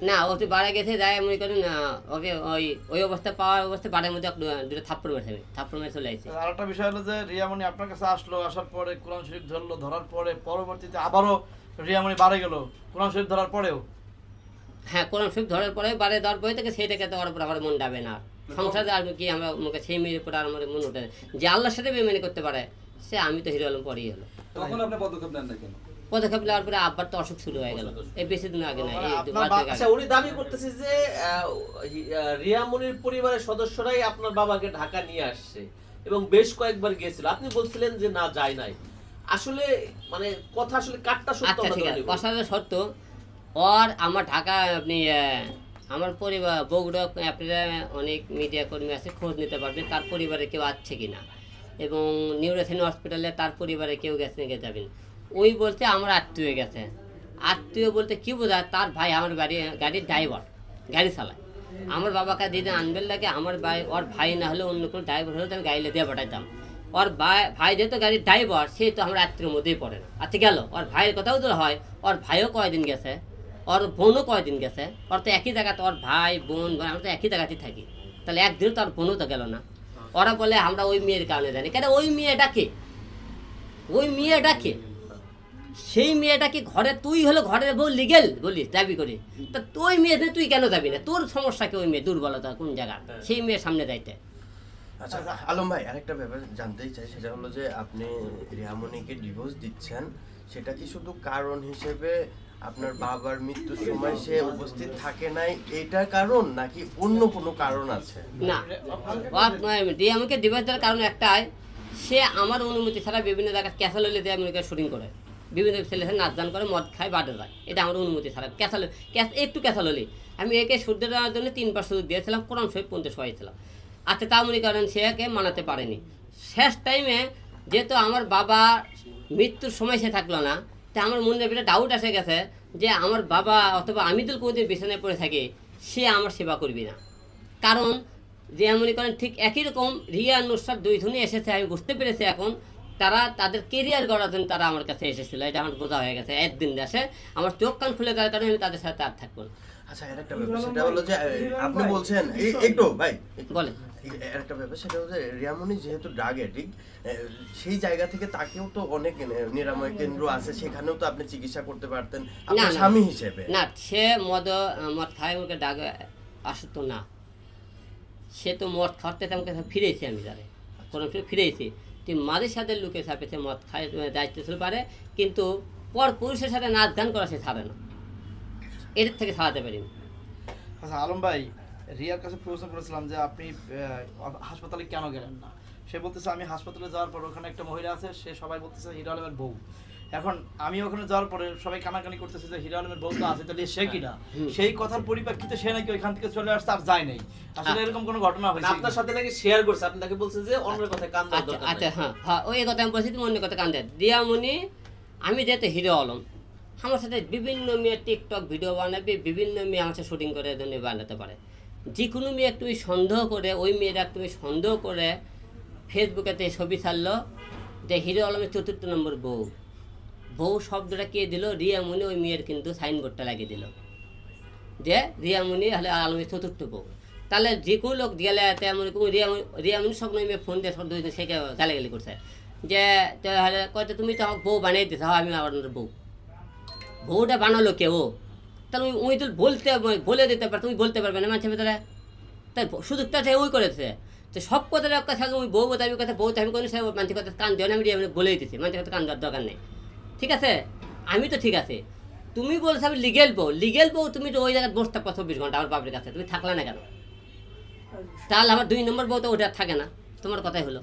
না ও তো বাড়ে গেছে যাই মনে করেন ওকে ওই অবস্থা পাওয়ার অবস্থা বাড়ির মধ্যে দুটো থাপ্পড় মেরেছে থাপ্পড় মেরে চলে আসছে। আর একটা বিষয় হলো যে রিয়ামণি আপনার কাছে আসলো, আসার পরে কোরআন শরীফ ধরলো, ধরার পরে পরবর্তীতে আবারও রিয়ামণি বাড়ে গেল কোরআন শরীফ ধরার পরেও। হ্যাঁ কোরআন শরীফ ধরার পরে বাড়ি দেওয়ার পরে থেকে সেইটাকে তো ওর উপর আমার মন যাবে না সংসারে আর কি আমরা মুখে সেই মেয়ের উপর আর আমার মন ওঠে যে আল্লাহর সাথে বেমানি করতে পারে সে আমি তো হিরো আলম পরেই হলো। তখন আপনি পদক্ষেপ নেন না কেন? পদক্ষেপ নেওয়ার পরে আব্বার তো অসুখ শুরু হয়ে গেল এই বেশি দিন আগে না আচ্ছা উনি দাবি করতেছে যে রিয়ামনির পরিবারের সদস্যরাই আপনার বাবাকে ঢাকা নিয়ে আসছে এবং বেশ কয়েকবার গিয়েছিল, আপনি বলছিলেন যে না যায় নাই। আসলে মানে কথা আসলে কাটটা সত্য? আচ্ছা ঠিক আছে কথাটা সত্য। আর আমার ঢাকা আপনি আমার পরিবার বগুড়া আপনারা অনেক মিডিয়া কর্মী আছে খোঁজ নিতে পারবেন তার পরিবারে কেউ আসছে কিনা এবং নিউরোথেন হসপিটালে তার পরিবারে কেউ গেছে নাকি যাবেন। ওই বলতে আমার আত্মীয় গেছে, আত্মীয় বলতে কী বোঝায় তার ভাই আমার গাড়ির ড্রাইভার গাড়ি চালায়। আমার বাবাকে দিদি আনবেন লাগে আমার ভাই ওর ভাই না হলে অন্য কোনো ড্রাইভার হলে তো আমি গাড়ি দিয়ে পাঠাইতাম। ওর ভাই যেহেতু গাড়ির ড্রাইভার সে তো আমার আত্মীয়ের মধ্যেই পড়ে না। আচ্ছা গেল ওর ভাইয়ের কথাও তো হয়, ওর ভাইও কয়দিন গেছে, ওর বোনও কয়দিন গেছে, ওর তো একই জায়গাতে ওর ভাই বোন আমরা তো একই জায়গাতেই থাকি, তাহলে একদিন তো ওর বোনও তো গেল না। ওরা বলে আমরা ওই মেয়ের কারণে জানি কেন ওই মেয়েটাকে সেই মেয়েটাকে ঘরে তুই হলো ঘরের বউ লিগেল বলিস দাবি করি তা তুই মেয়ে তুই কেন যাবি না? তোর সমস্যা কি ওই মেয়ে দুর্বলতা কোন জায়গা সেই মেয়ের সামনে যাইতে? আচ্ছা আলম ভাই আরেকটা ব্যাপার জানতেই চাই, সেটা হলো যে আপনি রিয়ামণিকে ডিভোর্স দিচ্ছেন সেটা কি শুধু কারণ হিসেবে আপনার বাবার মৃত্যুর সময় সে উপস্থিত থাকে নাই এটার কারণ নাকি অন্য কোনো কারণ আছে? না রিয়ামণিকে ডিভোর্স দেওয়ার কারণ একটাই, সে আমার অনুমতি ছাড়া বিভিন্ন জায়গায় ক্যাসাললে দিয়ে আমেরিকা শুটিং করে, বিভিন্ন ছেলে নাচ গান করে, মদ খায়, বাড়ে যায়, এটা আমার অনুমতি ছাড়া একটু ক্যাসাললি আমি একে শুদ্ধ দেওয়ার জন্য 3বার সুযোগ দিয়েছিলাম, কোরআন শরীফ পড়তে শোয়াইছিলাম। আচ্ছা তা মনে করেন সে একে মানাতে পারেনি। শেষ টাইমে যেহেতু আমার বাবা মৃত্যুর সময় সে থাকলো না, তা আমার মনে একটা ডাউট এসে গেছে যে আমার বাবা অথবা আমি তো কোনোদিন বিছানায় পড়ে থাকি সে আমার সেবা করবি না। কারণ যে মনে করেন ঠিক একই রকম রিয়া নুসরাত দুইজনই এসেছে, আমি বুঝতে পেরেছি এখন তারা তাদের কেরিয়ার গড়ার জন্য তারা আমার কাছে এসেছিলো, এটা আমার বোঝা হয়ে গেছে। একদিন আসে আমার চোখ কান খুলে দেওয়ার কারণে আমি তাদের সাথে আর থাকবো না। আচ্ছা আরেকটা ব্যাপার সেটা হলো যে আপনি বলছেন একটু ভাই বলে একটা ব্যাপার সেটা হচ্ছে রিয়ামণি যেহেতু ড্রাগ অ্যাডিক্ট সেই জায়গা থেকে তাকেও তো অনেক নিরাময় কেন্দ্র আছে, সেখানেও তো আপনি চিকিৎসা করতে পারতেন আপনার স্বামী হিসেবে। না সে মদ খায় ওকে ডাক আসতো না, সে তো মদ খাওয়াতে আমাকে ফিরেছি আমি যারে কোনো ফিরেছি তুই মাঝে সাথে লোকের সাপেছে মদ খায় দায়িত্ব ছিল পারে কিন্তু পর পুরুষের সাথে নাচ গান করা সে ছাড়ে না, এর থেকে ছাড়াতে পারিনি। আচ্ছা আলম ভাই রিয়ার কাছে প্রশ্ন করেছিলাম যে আপনি হাসপাতালে কেন গেলেন না, সে বলতেছে আমি হাসপাতালে যাওয়ার পর ওখানে একটা মহিলা আছে সে সবাই বলতেছে হিরো আলমের বউ। এখন আমি ওখানে যাওয়ার পরে সবাই কানাকানি করতেছে যে হিরো আলমের বউ তো আছে তাহলে সে কিনা, সেই কথার পরিপ্রেক্ষিতে সে নাকি ওইখান থেকে চলে আসছে আর যায় নাই। আসলে এরকম কোনো ঘটনা হয়েছে আপনার সাথে নাকি শেয়ার করছে, আপনি তাকে বলছেন যে অন্যের কথা কান দেওয়ার দরকার নাই। আচ্ছা হ্যাঁ ওই কথা আমি বলছি তুমি অন্য কথা কান দেয় রিয়ামণি আমি যেহেতু হিরো আলম আমার সাথে বিভিন্ন মেয়ে টিকটক ভিডিও বানাবে, বিভিন্ন মেয়ে আমার সাথে শুটিং করে জন্য বানাতে পারে। যে কোনো মেয়ে তুমি সন্দেহ করে ওই মেয়েরা তুমি সন্দেহ করে ফেসবুকেতে ছবি ছাড়লো যে হিরো আলমের 4র্থ নম্বর বউ শব্দটা কে দিল? রিয়ামণি ওই মেয়ের কিন্তু সাইনবোর্ডটা লাগিয়ে দিল যে রিয়ামণি হলে আলমের 4র্থ বউ। তাহলে যে কোনো লোক গেলে তেমন রিয়ামণি স্বপ্ন মেয়ে ফোন দিয়ে সব দুইদিন সে গালাগালি করছে যে তাহলে কয়তো তুমি তো আমাকে বউ বানিয়ে দিতে আমি আমার বউটা বানালো কেউ, তাহলে ওই তো বলে দিতে পার তুমি বলতে পারবে না মানুষের ভেতরে, তাই সুযোগটা ওই করেছে তো সব কথার কথা ওই বউ কথা আমি কথা বউ আমি কোনো সে মানুষের কথা কান দেওয়া আমি বলেই দিচ্ছি মানুষের কথা কান দেওয়ার দরকার নেই। ঠিক আছে আমি তো ঠিক আছে, তুমি বলছো আমি লিগেল বউ তুমি তো ওই জায়গায় বসে থাকো 24 ঘন্টা আমার বাপের কাছে, তুমি থাকলে না কেন? তাহলে আমার 2 নম্বর বউ তো ওটা থাকে না, তোমার কথাই হলো।